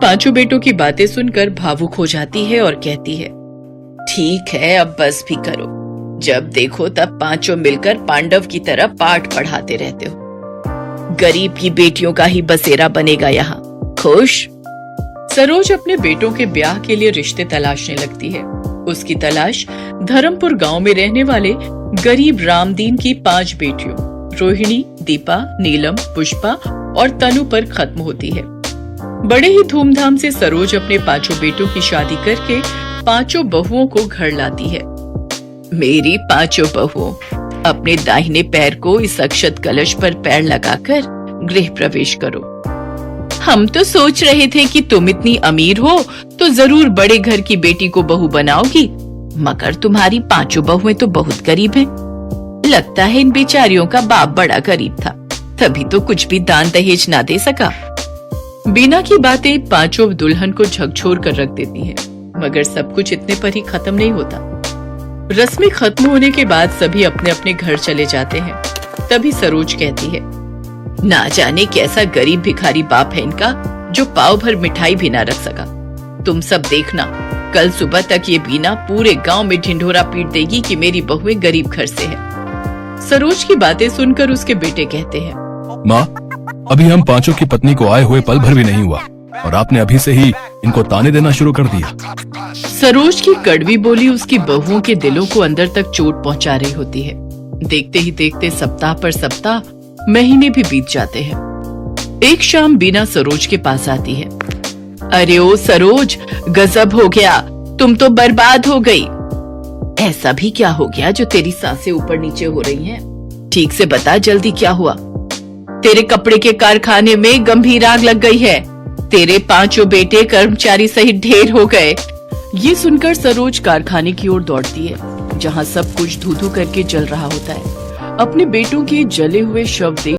पांचों बेटों की बातें सुनकर भावुक हो जाती है और कहती है, ठीक है, अब बस भी करो। जब देखो तब पांचों मिलकर पांडव की तरह पाठ पढ़ाते रहते हो। गरीब की बेटियों का ही बसेरा बनेगा यहाँ। खुश? सरोज अपने बेटों के ब्याह के लिए रिश्ते तलाशने लगती है। उसकी तलाश धर्मपुर गांव में रहने वाले गरीब रामदीन की 5 बेटियों रोहिणी, दीपा, नीलम, पुष्पा और तनु पर खत्म होती है। बड़े ही धूमधाम से सरोज अपने 5 बेटों की शादी करके 5 बहुओं को घर लाती है। मेरी 5 बहुओं, अपने दाहिने पैर को इस अक्षत कलश पर पैर लगाकर गृह प्रवेश करो। हम तो सोच रहे थे कि तुम इतनी अमीर हो तो जरूर बड़े घर की बेटी को बहू बनाओगी, मगर तुम्हारी 5 बहुएं तो बहुत गरीब हैं। लगता है इन बेचारियों का बाप बड़ा गरीब था, तभी तो कुछ भी दान दहेज ना दे सका। बीना की बातें 5 दुल्हन को झकझोर कर रख देती हैं, मगर सब कुछ इतने पर ही खत्म नहीं होता। रस्में खत्म होने के बाद सभी अपने अपने घर चले जाते हैं। तभी सरोज कहती है, ना जाने कैसा गरीब भिखारी बाप है इनका, जो पाव भर मिठाई भी ना रख सका। तुम सब देखना, कल सुबह तक ये बीना पूरे गांव में ढिंढोरा पीट देगी कि मेरी बहुएं गरीब घर से है। सरोज की बातें सुनकर उसके बेटे कहते हैं, माँ, अभी हम 5 की पत्नी को आए हुए पल भर भी नहीं हुआ और आपने अभी से ही इनको ताने देना शुरू कर दिया। सरोज की कड़वी बोली उसकी बहुओं के दिलों को अंदर तक चोट पहुंचा रही होती है। देखते ही देखते सप्ताह पर सप्ताह, महीने भी बीत जाते हैं। एक शाम बीना सरोज के पास आती है। अरे ओ सरोज, गजब हो गया, तुम तो बर्बाद हो गई। ऐसा भी क्या हो गया जो तेरी सांसें ऊपर नीचे हो रही हैं? ठीक से बता, जल्दी क्या हुआ? तेरे कपड़े के कारखाने में गंभीर आग लग गई है। तेरे 5 बेटे कर्मचारी सहित ढेर हो गए। ये सुनकर सरोज कारखाने की ओर दौड़ती है, जहाँ सब कुछ धू धू करके जल रहा होता है। अपने बेटों के जले हुए शव देख